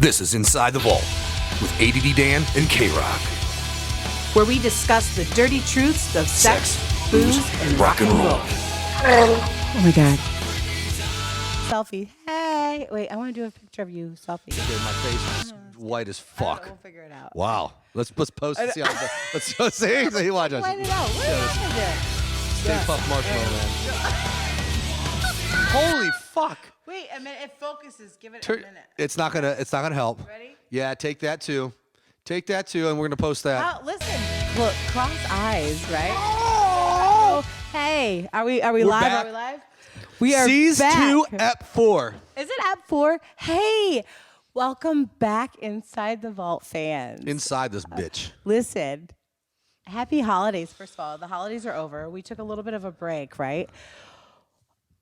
This is Inside the Vault with ADD Dan and K-Rock. Where we discuss the dirty truths of sex, booze, and rock and roll. Oh my God. Selfie. Hey. Wait, I want to do a picture of you. Selfie. Okay, my face is white as fuck. We'll figure it out. Wow. Let's post and see how it goes. Let's see. So you watch us. Light it out. What happened there? Stay Puft Marshmallow Man. Holy fuck. Wait a minute. It focuses. Give it a minute. It's not gonna help. Ready? Yeah, take that too. Take that too, and we're gonna post that. Listen. Look, cross eyes, right? Oh. Hey, are we live? Back. Are we live? We are Season back. 2, Ep 4. Is it Ep 4? Hey, welcome back Inside the Vault fans. Inside this bitch. Listen, happy holidays, first of all. The holidays are over. We took a little bit of a break, right?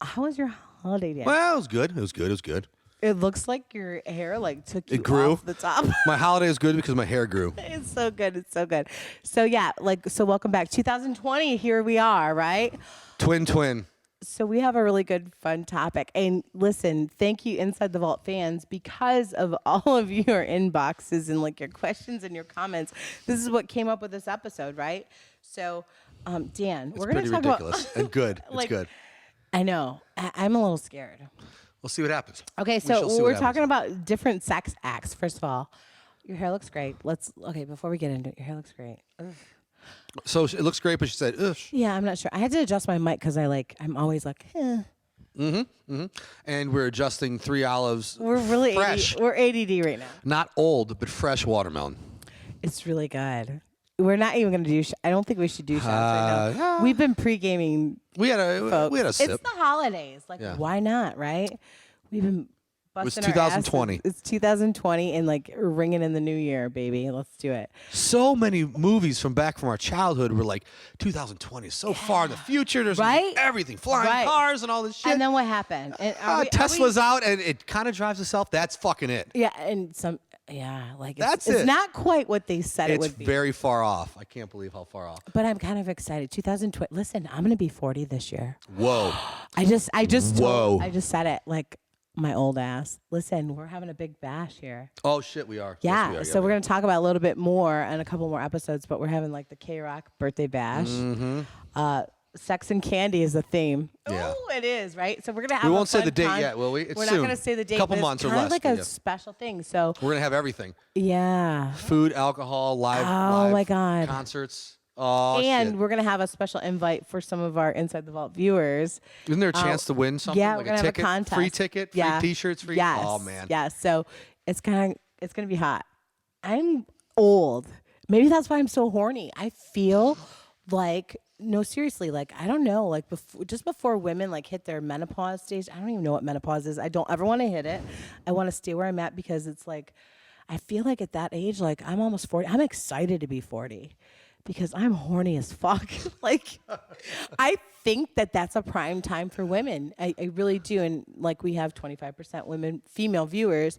How was your holiday, Dan? Well, it was good. It was good. It looks like your hair took you It grew. off the top. My holiday is good because my hair grew. It's so good. It's so good. So yeah, so welcome back. 2020, here we are, right? Twin. So we have a really good, fun topic. And listen, thank you, Inside the Vault fans, because of all of your inboxes and your questions and your comments. This is what came up with this episode, right? So, Dan, we're going to talk ridiculous about and good. It's good. I know. I'm a little scared. We'll see what happens. Okay, so we're talking about different sex acts. First of all, your hair looks great. Before we get into it, your hair looks great. Ugh. So it looks great, but she said, ugh. Yeah, I'm not sure. I had to adjust my mic because I'm always eh. And we're adjusting 3 olives. We're really fresh. We're ADD right now. Not old, but fresh watermelon. It's really good. We're not even going to do. I don't think we should do shots right now. We've been pre-gaming. We had a sip. It's the holidays. Why not? Right? We've been. It's 2020. It's 2020 and ringing in the new year, baby. Let's do it. So many movies from our childhood were 2020 is so far in the future. There's everything, flying cars and all this shit. And then what happened? And Tesla's out and it kind of drives itself. That's fucking it. Yeah, and it's it. not quite what they said it would be. It's very far off. I can't believe how far off. But I'm kind of excited. 2020. Listen, I'm going to be 40 this year. Whoa. I just said it my old ass. Listen, we're having a big bash here. Oh shit, we are. Yeah. Yes, we are. So we're gonna talk about a little bit more and a couple more episodes, but we're having the K-Rock birthday bash. Mm-hmm. Sex and candy is a theme. Yeah. Oh, it is, right? So we're gonna have. We won't say the date yet, will we? It's we're soon. not gonna say the date. Couple but months it's or less. Kind of a special thing. So we're gonna have everything. Yeah. Food, alcohol, live my God. concerts. Oh, and shit. we're going to have a special invite for some of our Inside the Vault viewers. Isn't there a chance to win something? Yeah, we're going to have a contest. Free ticket, free T-shirts, free. Yes. Oh man. Yeah. So it's going to be hot. I'm old. Maybe that's why I'm so horny. I feel no, seriously, I don't know, just before women hit their menopause stage. I don't even know what menopause is. I don't ever want to hit it. I want to stay where I'm at because it's I feel at that age, I'm almost 40. I'm excited to be 40. Because I'm horny as fuck. I think that's a prime time for women. I really do. And we have 25% female viewers.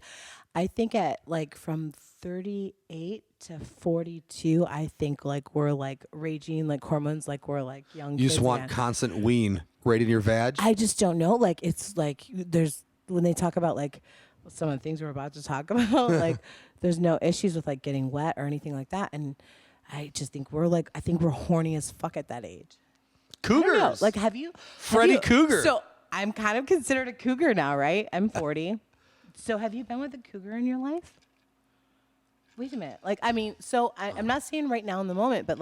I think at from 38 to 42, I think we're raging, hormones, we're young. You kids just want again. constant ween right in your vag? I just don't know. It's there's, when they talk about some of the things we're about to talk about, there's no issues with getting wet or anything like that. And I just think we're horny as fuck at that age. Cougars. Have you? Freddie Cougar. So I'm kind of considered a cougar now, right? I'm 40. So have you been with a cougar in your life? Wait a minute. I'm not saying right now in the moment, but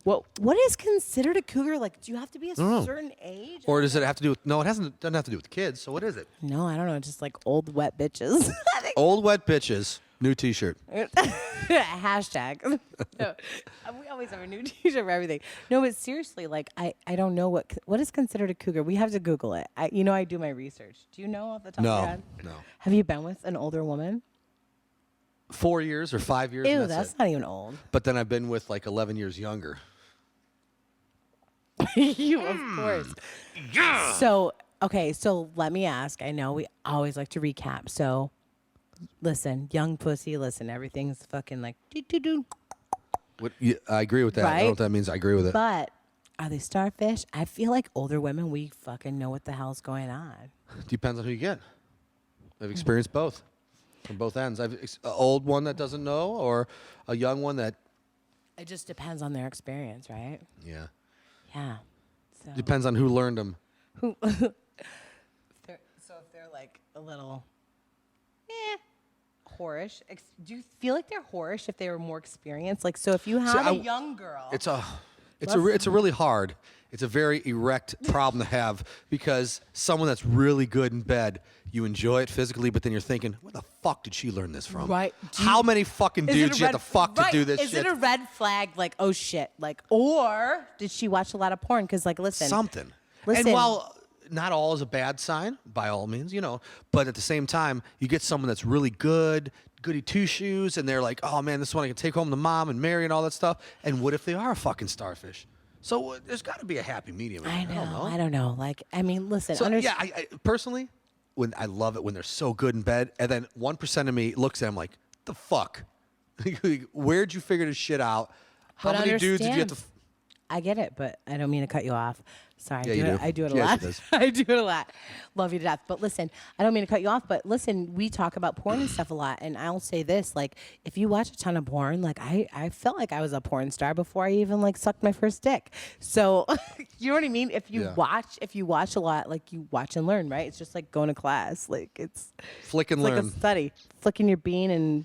what is considered a cougar? Do you have to be a certain age? Or does it have to do with, no, doesn't have to do with kids. So what is it? No, I don't know. Just old wet bitches. Old wet bitches. New T-shirt. Hashtag. No, we always have a new T-shirt for everything. No, but seriously, I don't know what is considered a cougar. We have to Google it. I do my research. Do you know off the top of your head? No. Have you been with an older woman? 4 years or 5 years. Ew, and that's it. not even old. But then I've been with 11 years younger. You, of course. Yeah. So, okay, so let me ask. I know we always like to recap. So, listen, young pussy, listen, everything's fucking doo-doo-doo. I agree with that. Right? I don't know what that means. I agree with it. But are they starfish? I feel like older women, we fucking know what the hell's going on. Depends on who you get. I've experienced both. from both ends. An old one that doesn't know, or a young one that. It just depends on their experience, right? Yeah. Yeah. So. Depends on who learned them. So if they're like a little, whorish. Do you feel like they're whorish if they were more experienced? Like, so if you have a young girl, it's a really hard. It's a very erect problem to have because someone that's really good in bed, you enjoy it physically, but then you're thinking, where the fuck did she learn this from? Right. How many fucking dudes you have to fuck to do this shit? Is it a red flag? Like, oh shit. Like, or did she watch a lot of porn? Because like, listen. Something. Listen. And while not all is a bad sign, by all means, but at the same time, you get someone that's really good, goody two-shoes, and they're like, oh man, this one I can take home to mom and marry and all that stuff. And what if they are a fucking starfish? So there's got to be a happy medium. I don't know. Like, I mean, listen. So yeah, I personally, when I love it when they're so good in bed, and then 1% of me looks at them like, the fuck? Where'd you figure this shit out? How many dudes did you have to? I get it, but I don't mean to cut you off. Sorry, Yeah, I do it a Yes, lot. it is. I do it a lot. Love you to death. But listen, I don't mean to cut you off, but listen, we talk about porn and stuff a lot. And I'll say this, like, if you watch a ton of porn, like I felt like I was a porn star before I even like sucked my first dick. So you know what I mean? If you watch a lot, like you watch and learn, right? It's just like going to class. Like it's Flick and like learn. a study. Flicking your bean and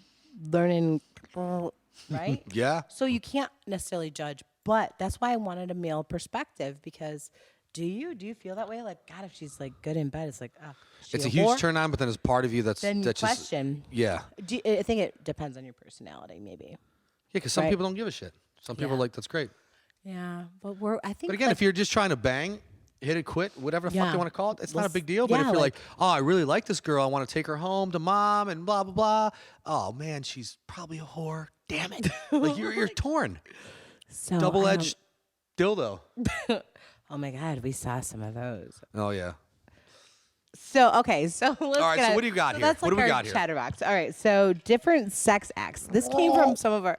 learning, right? Yeah. So you can't necessarily judge, but that's why I wanted a male perspective because do you feel that way? Like, God, if she's like good in bed, it's like, oh, It's a huge turn on, but then there's part of you that's then you just question. yeah. I think it depends on your personality, maybe. Yeah, because some Right. people don't give a shit. Some people are like, that's great. Yeah, but I think. But again, like, if you're just trying to bang, hit it, quit, whatever the fuck Yeah. you want to call it, it's not a Let's- big deal. But yeah, if you're like, like- oh, I really like this girl, I want to take her home to mom and blah blah blah. Oh man, she's probably a whore. Damn it! Like you're torn. so, Double-edged dildo. Oh my God, we saw some of those. Oh yeah. So okay, so let's. All right, so what do you got here? That's What like do we our got here? Chatterbox. All right, so different sex acts. This came from some of our.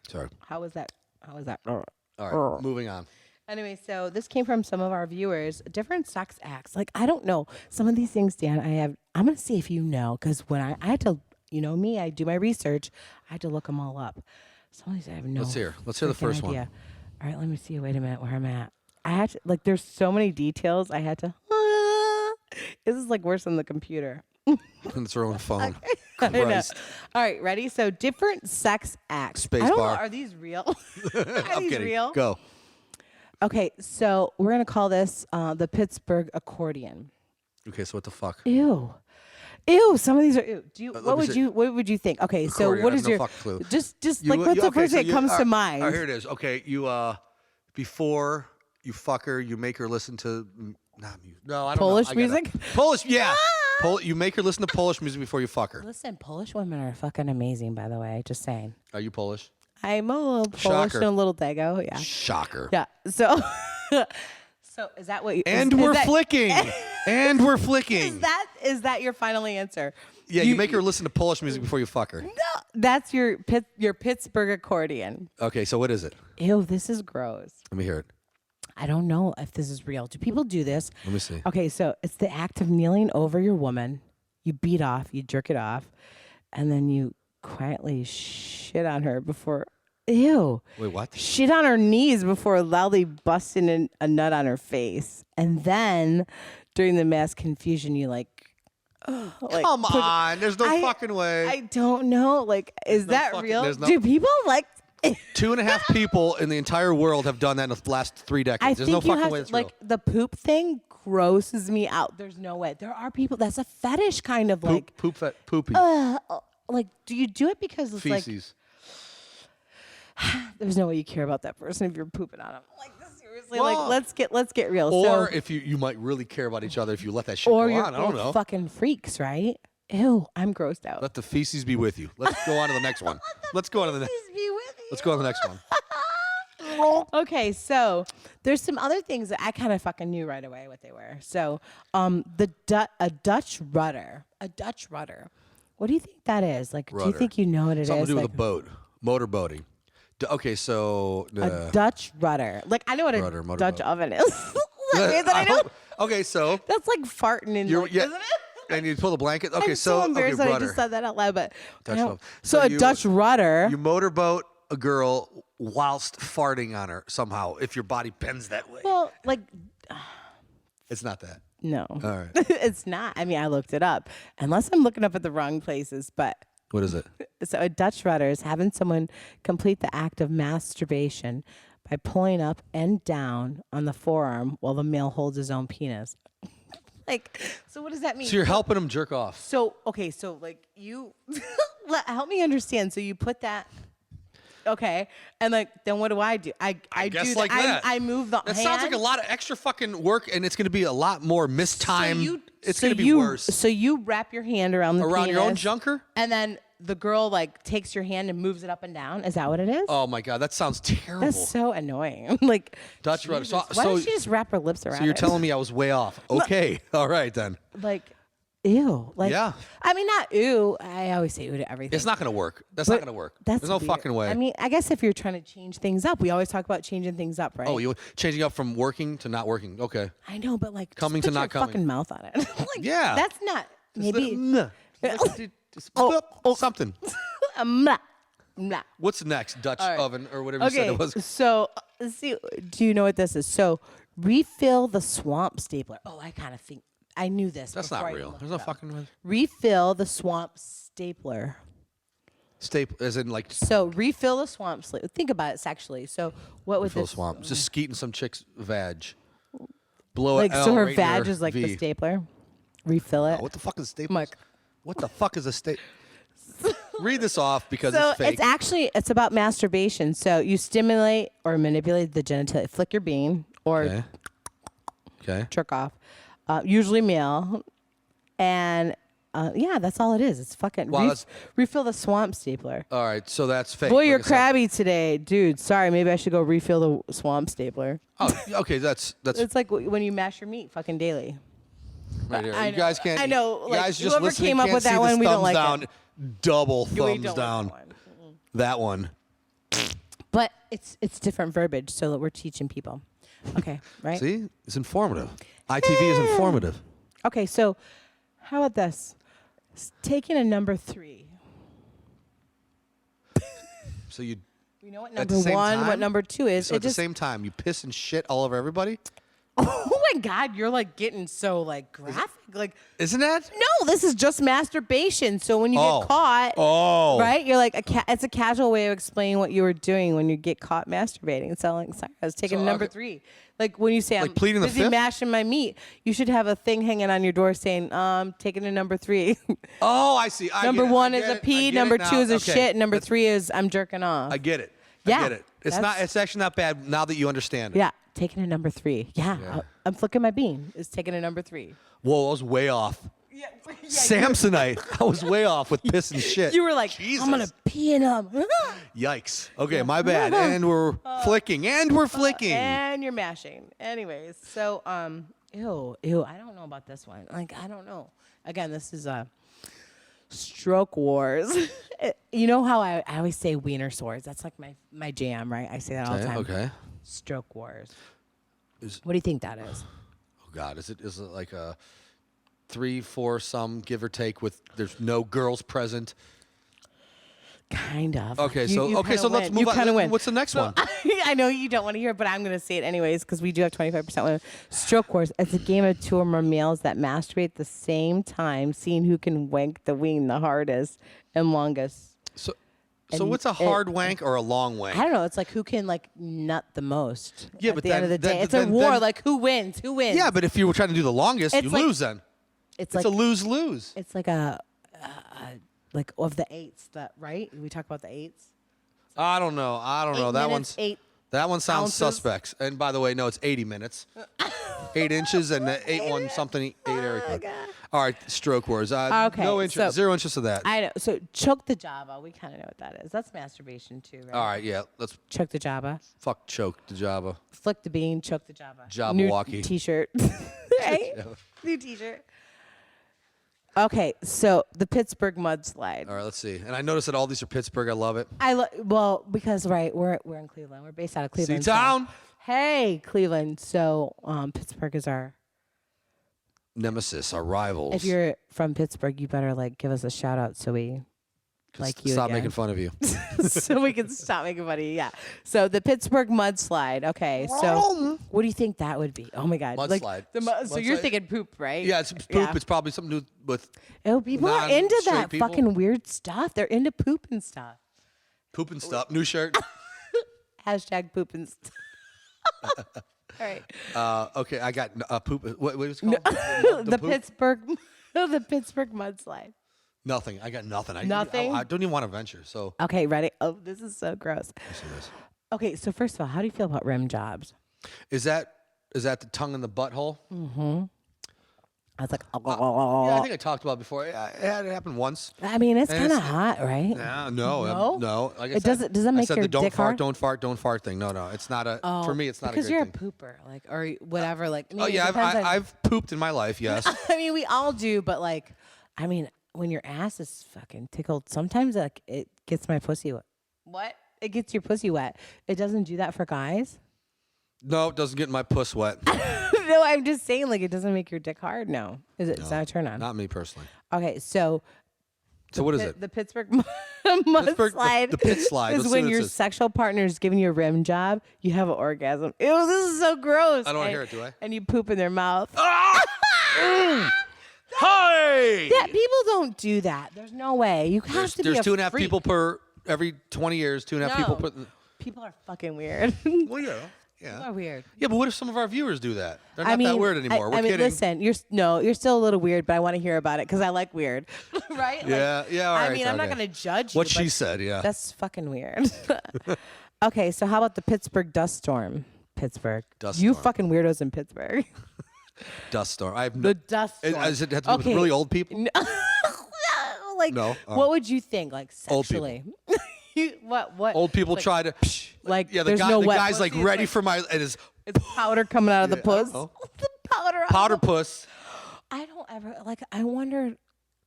Sorry. How was that? All right, moving on. Anyway, so this came from some of our viewers. Different sex acts. Like I don't know some of these things, Dan. I'm gonna see if you know because when I had to, me, I do my research. I had to look them all up. Some of these I have no. Let's hear the freaking first one. idea. All right, let me see. Wait a minute, where I'm at. I had to there's so many details. I had to. This is like worse than the computer. It's her own phone. I know. Christ. All right, ready? So different sex acts. Space I don't know, bar. are these real? Are I'm these kidding. real? Go. Okay, so we're gonna call this the Pittsburgh accordion. Okay, so what the fuck? Ew. Some of these are ew. What would you think? Okay, so Accordion, what I is have no your fucking clue. just like what's the first thing that comes to mind? All right, here it is. Okay, you before you fuck her, you make her listen to not music. No, I don't Polish know. music? Polish, yeah. You make her listen to Polish music before you fuck her. Listen, Polish women are fucking amazing, by the way. Just saying. Are you Polish? I'm a little Polish Shocker. and a little Dago. Yeah. Shocker. Yeah. So, so is that what you? And we're flicking. And we're flicking. Is that your final answer? Yeah, you make her listen to Polish music before you fuck her. No, that's your Pittsburgh accordion. Okay, so what is it? Ew, this is gross. Let me hear it. I don't know if this is real. Do people do this? Let me see. Okay, so it's the act of kneeling over your woman. You beat off, you jerk it off, and then you quietly shit on her before. Ew. Wait, what? Shit on her knees before loudly busting a nut on her face. And then during the mass confusion, you Come on. There's no fucking way. I don't know. Like, is that real? no- Do people like 2.5 people in the entire world have done that in the last 3 decades. I There's think no you fucking have way to, it's like real. the poop thing grosses me out. There's no way. There are people that's a fetish kind of like Poopy. like do you do it because it's Feces. like there's no way you care about that person if you're pooping on them. Like seriously, Well, like let's get real. Or So, if you might really care about each other if you let that shit or go you're on. I don't both know. fucking freaks, right? Ew, I'm grossed out. Let the feces be with you. Let's go on to the next one. Let's go on to the next. Please be with you. Let's go on to the next one. Okay, so there's some other things that I kind of fucking knew right away what they were. So, a Dutch rudder. A Dutch rudder. What do you think that is? Like, do you Rudder. think you know what it is? Something to do with Like, a boat. Motorboating. Okay, so a Dutch rudder. Like, I know what a Rudder, Dutch motorboat. oven is. Is that weird that I know? Okay, so That's like farting in, You're- like, yeah. isn't it? And you pull the blanket. Okay, I'm so embarrassed that I rudder. just said that out loud, but Dutch I don't- rudder. so a Dutch rudder. You motorboat a girl whilst farting on her somehow. If your body bends that way, Well, like it's not that. no, All right. it's not. I mean, I looked it up, unless I'm looking up at the wrong places, but. What is it? So a Dutch rudder is having someone complete the act of masturbation by pulling up and down on the forearm while the male holds his own penis. Like, so what does that mean? So you're helping him jerk off. So, okay, so like you, help me understand. So you put that, okay, and like, then what do? I guess do like that. I move the That hand. sounds like a lot of extra fucking work, and it's going to be a lot more mistimed. It's so going to be you- worse. So you wrap your hand around the Around your own penis, junker? and then the girl like takes your hand and moves it up and down. Is that what it is? Oh my God, that sounds terrible. That's so annoying. Like Dutch rudder. Jesus, So- why so- don't she just wrap her lips around So you're it? telling me I was way off. Okay. All right, then. Like, ew. Like, Yeah. I mean, not ew. I always say ew to everything. It's not going to work. That's not going to work. That's There's no weird. fucking way. I mean, I guess if you're trying to change things up, we always talk about changing things up, right? oh, you changing up from working to not working. Okay. I know, but like, Coming just to put not your coming. fucking mouth on it. Like, Yeah. That's not maybe. Just Oh. something. Mwah, mwah. What's next? Dutch right. oven or whatever you said Okay, it was. so let's see. Do you know what this is? So refill the swamp stapler. Oh, I kind of think I knew this. That's before not I even real. looked There's it no up. fucking Refill the swamp stapler. staple, as in like So refill the swamp stapler. Think about it sexually. So what would fill this swamp. Just skeeting some chick's vag. Blow like? it. So her vag is like the stapler. Refill it. What the fuck is a staple? Mike. What the fuck is a staple? Read this off because So it's fake. it's actually it's about masturbation. So you stimulate or manipulate the genitalia. Flick your bean or Okay. Okay. jerk off. Usually male. And yeah, that's all it is. It's fucking Wow, that's- refill the swamp stapler. All right. So that's fake. Boy, like you're I said. crabby today, dude. Sorry, maybe I should go refill the swamp stapler. Oh, okay. That's It's like when you mash your meat fucking daily. right here. I You know, guys can't. I know, You like, guys just whoever listening came up can't with that see one, this we don't thumbs like down. it. Double We thumbs don't down. like that one. That one. But it's different verbiage, so that we're teaching people. Okay, right? See, it's informative. ITV is informative. Okay, so how about this? Taking a number 3. So you You know what At the number same 1, what time? number 2 is? so at the same time you piss and shit all over everybody. Oh my God, you're like getting so like graphic. Like, Isn't that? no, this is just masturbation. So when you get caught, right? You're like it's a casual way of explaining what you were doing when you get caught masturbating. So like, sorry, I was taking So, number okay. 3. Like when you say I'm pleading the busy fifth? mashing my meat, you should have a thing hanging on your door saying taking a number 3. Oh, I see. I Number get it. 1 I is get a it. I pee. get Number it now. 2 is a Okay. shit. Number 3 is I'm jerking off. I get it. Yeah, I get it. It's not. that's- It's actually not bad now that you understand it. Yeah, taking a number 3. Yeah, Yeah. I'm flicking my bean. Is taking a number 3. Whoa, I was way off. Yeah, Samsonite. I was way off with piss and shit. You were like, Jesus. I'm gonna pee in them. Yikes. Okay, my bad. And we're flicking. And we're flicking. And you're mashing. Anyways, so ew. I don't know about this one. Like, I don't know. Again, this is stroke wars. You know how I always say wiener swords. That's like my jam, right? I say that all the time. Okay. Stroke wars. What do you think that is? Oh God, is it like a 3-4 some give or take with there's no girls present? Kind of. Okay, You so kinda let's win. move You on. kind of win. What's the next one? I know you don't want to hear it, but I'm going to say it anyways because we do have 25% women. Stroke wars. It's a game of 2 or more males that masturbate at the same time, seeing who can wank the wing the hardest and longest. So And what's a hard wank or a long wank? I don't know. It's like who can like nut the most. Yeah, at but the end of the then- day, it's then- a war. then- Like who wins? Who wins? Yeah, but if you were trying to do the longest, It's you like- lose then. it's It's like a lose-lose. it's like a like of the 8s. That right? We talk about the 8s. I don't know. 8 That minutes, one's 8. that one sounds ounces. suspect. And by the way, no, it's 80 minutes. 8 inches and 8 something 8 area code. All right, stroke wars. Okay, No interest. so- 0 interest of that. I know. So choke the Java. We kind of know what that is. That's masturbation too, right? All right, yeah. Let's Choke the Java. fuck choke the Java. Flick the bean. Choke the Java. Jabberwocky. New T-shirt. Right? New T-shirt. Okay, so the Pittsburgh mudslide. All right, let's see. And I noticed that all these are Pittsburgh. I love it. Well, because right, we're in Cleveland. We're based out of Cleveland. C-Town. Hey, Cleveland. So Pittsburgh is our nemesis, our rivals. If you're from Pittsburgh, you better like give us a shout out so we like you Stop again. making fun of you. So we can stop making fun of you. Yeah. So the Pittsburgh mudslide. Okay. So what do you think that would be? Oh my God. Mudslide. Like so you're Mudslide. thinking poop, right? Yeah, it's poop. Yeah. It's probably something to do with Oh, people are into non-straight that people. fucking weird stuff. They're into poop and stuff. poop and stuff. New shirt. Hashtag poop and stuff. All right. Okay, I got poop. What is it called? The poop? Pittsburgh, the Pittsburgh mudslide. Nothing. I got nothing. Nothing? I don't even want to venture. So. Okay, ready? Oh, this is so gross. Listen to this. Okay, so first of all, how do you feel about rim jobs? Is that the tongue in the butthole? I was like, Yeah, I think I talked about it before. It happened once. I mean, it's And kind of it's- hot, right? No, No? no. Like I It said, doesn't make I said your the don't dick fart, hard? don't fart thing. No, it's not a. For me, it's not a because great you're thing. a pooper, like or whatever. Like, I mean, Oh it yeah, depends on- I've pooped in my life. Yes. I mean, we all do, but like, I mean, when your ass is fucking tickled, sometimes like it gets my pussy wet. What? It gets your pussy wet. It doesn't do that for guys. No, it doesn't get my puss wet. No, I'm just saying, like, it doesn't make your dick hard. No, it's not a turn on. Not me personally. Okay, so So what is it? The Pittsburgh mudslide. the pit slide. is Let's see when what it your says. sexual partner is giving you a rim job. You have an orgasm. Ew, this is so gross. I don't wanna And- hear it, do I? And you poop in their mouth. Hey! Yeah, people don't do that. There's no way. You have to be There's a 2.5 freak. people per every 20 years. 2.5 people per. People are fucking weird. Well, yeah. People Yeah. are weird. Yeah, but what if some of our viewers do that? They're not I mean, that weird anymore. We're I mean, kidding. listen, you're still a little weird, but I want to hear about it because I like weird, right? Yeah, yeah, all I right, mean, I'm not okay. gonna judge What you. she but said, yeah. That's fucking weird. Okay, so how about the Pittsburgh dust storm? Pittsburgh. Dust You storm. fucking weirdos in Pittsburgh. Dust storm. I have no. The dust storm. Does it have to do with really old people? Like, No. Oh. what would you think, like Old people. sexually? what? Old people like, try to. like, Yeah, the there's guy, no the wet guy's like pussy, it's ready like- for my. It is It's powder coming out of the Yeah, I don't puss. know. The powder. out of powder the- puss. I don't ever like. I wonder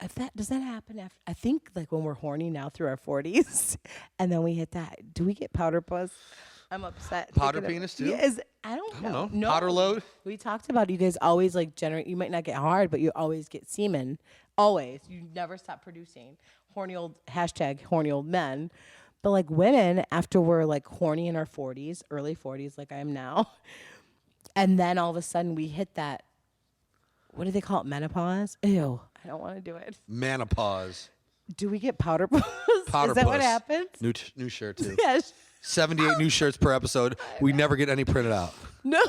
if does that happen after. I think like when we're horny now through our 40s, and then we hit that. Do we get powder puss? I'm upset. Powder thinking of- penis, too? Yeah, I don't know. No. Powder load? We talked about you guys always like generate. You might not get hard, but you always get semen. Always. You never stop producing. Horny old men. But like women, after we're like horny in our 40s, early 40s, like I am now, and then all of a sudden we hit that. What do they call it? Menopause? Ew. I don't want to do it. Menopause. Do we get powder puss? Powder Is that what puss. happens? New shirt too. Yes. 78 new shirts per episode. We never get any printed out. No.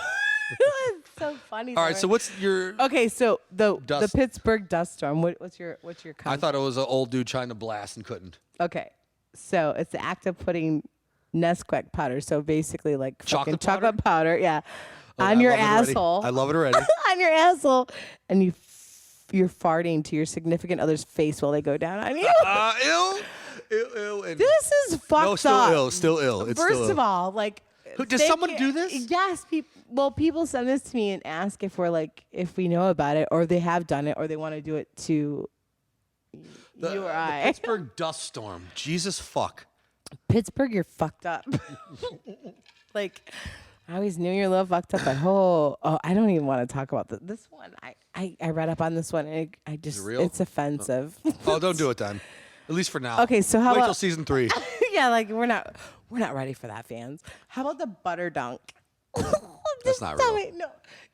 It's so funny. All right. though. So what's your? Okay, so the Dust. Pittsburgh dust storm. What's your I concept? thought it was an old dude trying to blast and couldn't. Okay, so it's the act of putting Nesquik powder. So basically, like fucking Chocolate powder? chocolate powder, yeah, Oh, on I your love it already. asshole. I love it already. On your asshole, and you're farting to your significant other's face while they go down on you. Ill. Ew. And This is fucked no, still up. ill. Still ill. It's First still ill. of all, like, Does they someone can't- do this? Yes, people send this to me and ask if we're like if we know about it or they have done it or they want to do it to you or I. The Pittsburgh dust storm. Jesus fuck. Pittsburgh, you're fucked up. Like, I always knew you're a little fucked up, but I don't even want to talk about this one. I read up on this one and I just real? it's offensive. Oh, don't do it then. At least for now. Okay, so how wait till about- season 3? Yeah, like we're not ready for that, fans. How about the butter dunk? That's not tell real. Me,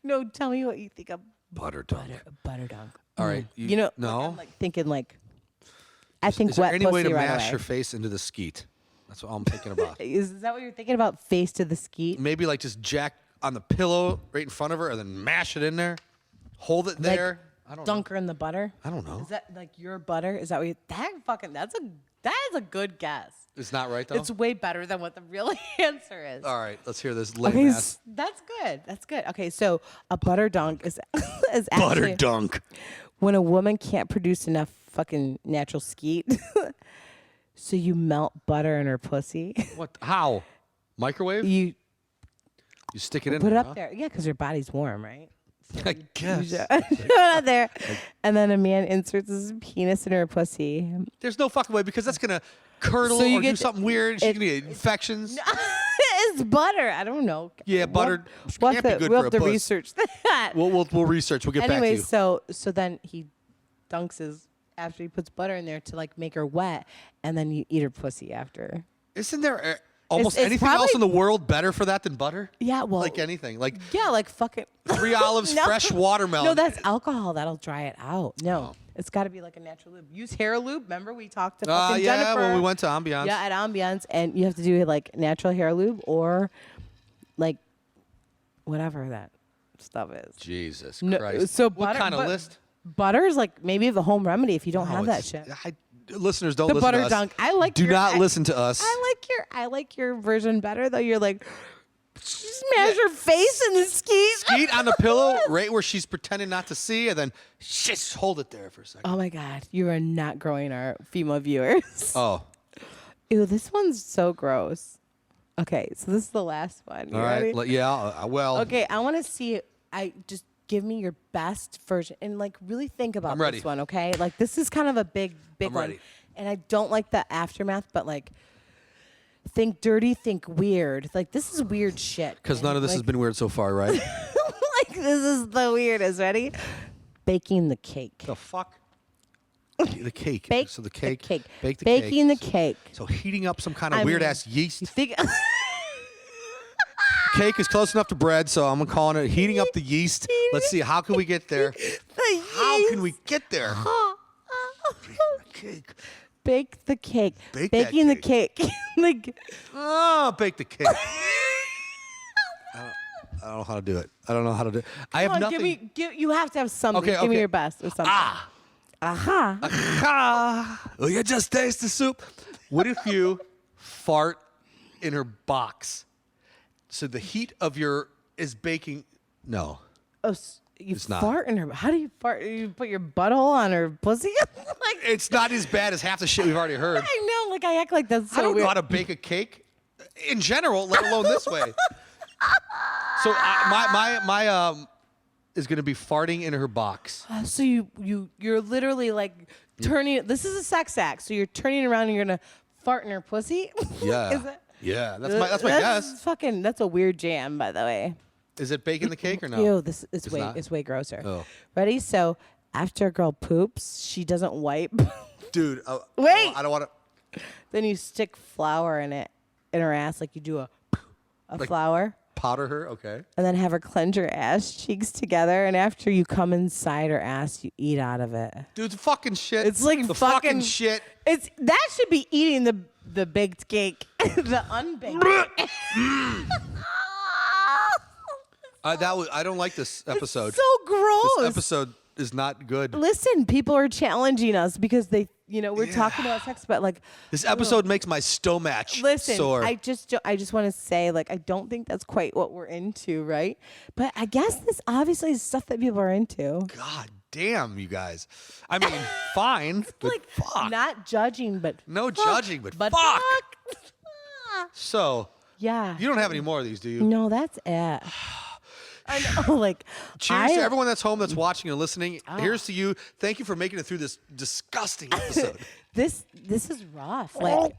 no, tell me what you think of Butter dunk. butter dunk. All right. You know, no. like, I'm like thinking like I think Is there wet any pussy way to right mash away. your face into the skeet? That's what I'm thinking about. Is that what you're thinking about? Face to the skeet? Maybe like just jack on the pillow right in front of her and then mash it in there. Hold it there. I don't Dunk her in the butter? I don't know. Is that like your butter? Is that what you that is a good guess. know. It's not right though. It's way better than what the real answer is. All right. Let's hear this lame Okay, ass that's good. That's good. Okay, so a butter dunk is is butter actually dunk. when a woman can't produce enough fucking natural skeet, so you melt butter in her pussy. What? How? Microwave? You You stick it in put it there, up huh? there, yeah, because her body's warm, right? I guess. Put it up there, and then a man inserts his penis in her pussy. There's no fucking way because that's gonna curdle So you or do get- something weird. She's gonna get infections. Is is butter? I don't know. Yeah, butter We'll can't be good we'll for a have to puss. research that. We'll research. We'll get back to Anyway, you. so then he dunks his after he puts butter in there to like make her wet, and then you eat her pussy after. Isn't there almost it's anything probably- else in the world better for that than butter? Yeah, well, Like anything. Like yeah, like fucking 3 olives, No. fresh watermelon. No, that's alcohol. That'll dry it out. No, it's got to be like a natural lube. Use hair lube. Remember we talked to fucking yeah, Jennifer. when we went to Ambiance. Yeah, at Ambiance, and you have to do like natural hair lube or like whatever that stuff is. Jesus No, Christ. so what butter- kind of but- list? Butter is like maybe the home remedy if you don't have that shit. Listeners, don't The listen butter to us. dunk. I like. Do your, not listen to us. I like your version better though. You're like, smash her face in the skis. Skeet on the pillow, right where she's pretending not to see, and then just hold it there for a second. Oh my God, you are not growing our female viewers. Oh, Ew, this one's so gross. Okay, so this is the last one. You all ready? right. Yeah, well. Okay, I want to see. Just give me your best version and like really think about I'm ready. this one. Okay, like this is kind of a big I'm one, ready. and I don't like the aftermath, but like. Think dirty, think weird. Like this is weird shit. Because man. none of this has been weird so far, right? like this is the weirdest. Ready? Baking the cake. The fuck? The cake. Bake So the cake. The cake. Bake the Baking cake. the cake. So heating up some kind of I weird mean, ass yeast. You think? Cake is close enough to bread, so I'm calling it heating up the yeast. Let's see, how can we get there? How can we get there? Cake. Bake the cake. Bake that Baking the cake. like Oh, bake the cake. I don't know how to do it. I don't know how to do it. I have come on, nothing. you have to have something. Okay, Give me okay. your best or something. Aha. Oh, you just taste the soup. What if you fart in her box? So the heat of your is baking. No. Oh, you It's not. fart in her. How do you fart? You put your butthole on her pussy? like It's not as bad as half the shit we've already heard. I know. Like I act like that's so I don't weird. know how to bake a cake in general, let alone this way. So my is going to be farting in her box. So you're literally like turning. This is a sex act. So you're turning around and you're gonna fart in her pussy. Yeah. Is that, Yeah, that's my guess. Fucking. That's a weird jam, by the way. Is it baking the cake or no? Ew, this is way not? it's way grosser. Oh. Ready? So after a girl poops, she doesn't wipe. Dude, Wait. I don't want to. Then you stick flour in her ass like you do a flour. Powder her, okay. And then have her clench her ass cheeks together. And after you come inside her ass, you eat out of it. Dude, the fucking shit. It's like the fucking shit. That should be eating the baked cake, the unbaked. I don't like this episode. So gross. This episode is not good. Listen, people are challenging us because they, we're talking about sex, but like This episode makes my stomach listen, sore. I just want to say, like, I don't think that's quite what we're into, right? But I guess this obviously is stuff that people are into. God damn, you guys. I mean, fine, but Like, fuck. not judging, but No fuck. judging, but fuck. So, Yeah. you don't have any more of these, do you? No, that's it. I know, like, Cheers to everyone that's home that's watching and listening. Ah. Here's to you. Thank you for making it through this disgusting episode. This is rough. Like,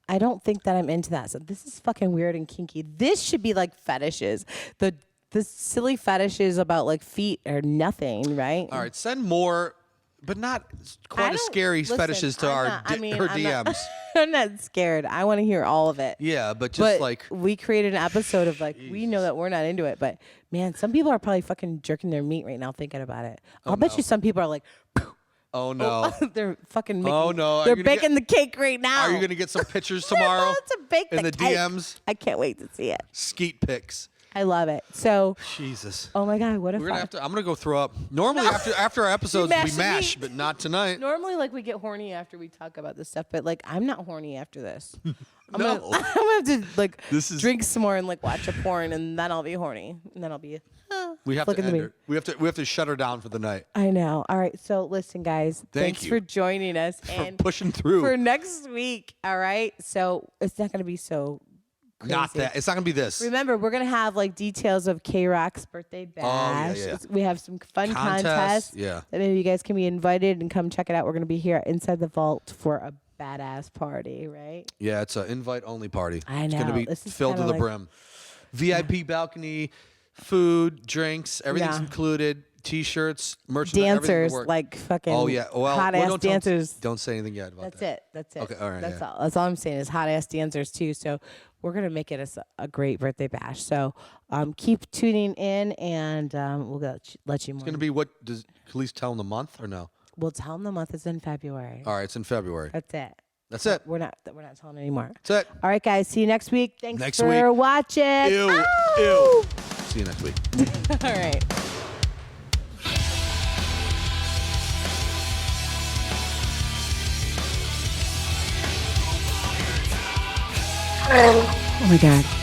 I don't think that I'm into that. So this is fucking weird and kinky. This should be like fetishes. The silly fetishes about like feet are nothing, right? All right, send more, but not quite as scary fetishes to her DMs. I'm not scared. I want to hear all of it. Yeah, but just But like we created an episode of like we know that we're not into it, but man, some people are probably fucking jerking their meat right now thinking about it. I'll bet you some people are like, oh no. they're fucking making, Oh, no. Are they're you gonna baking the cake right now. Are you going to get some pictures tomorrow to bake in the cake. DMs? I can't wait to see it. Skeet pics. I love it. So, Jesus. oh my god, what if We're gonna I'm gonna go throw up. Normally after our episodes we mash the mash, meat. but not tonight. normally like we get horny after we talk about this stuff, but like I'm not horny after this. I'm No. gonna have to like This is- drink some more and like watch a porn, and then I'll be horny, and then I'll be. We have to look at end me. her. We have to shut her down for the night. I know. All right, so listen, guys. Thanks you. for joining us For and pushing through. for next week. All right, so it's not gonna be so. Crazy. Not that. It's not gonna be this. Remember, we're gonna have like details of K Rock's birthday bash. yeah. We have some fun Contest, contests. yeah. That maybe you guys can be invited and come check it out. We're gonna be here inside the vault for a badass party, right? Yeah, it's an invite only party. I It's gonna know. be This is filled to kinda the like- brim. VIP balcony, food, drinks, everything's Yeah. included. T-shirts, merchandise, everything in the Dancers, works. like fucking Oh yeah, well, hot ass dancers. Don't say anything yet about That's that. it. That's it. Okay, all right, That's yeah. all. That's all I'm saying is hot ass dancers too. So we're gonna make it a great birthday bash. So keep tuning in, and we'll let you more. It's gonna be what? Does Khalees tell them the month or no? We'll tell them the month is in February. All right, it's in February. That's it. That's it. We're not telling anymore. That's it. All right, guys. See you next week. Thanks Next for week. watching. Ew. Ow! Ew. See you next week. All right. Oh my God.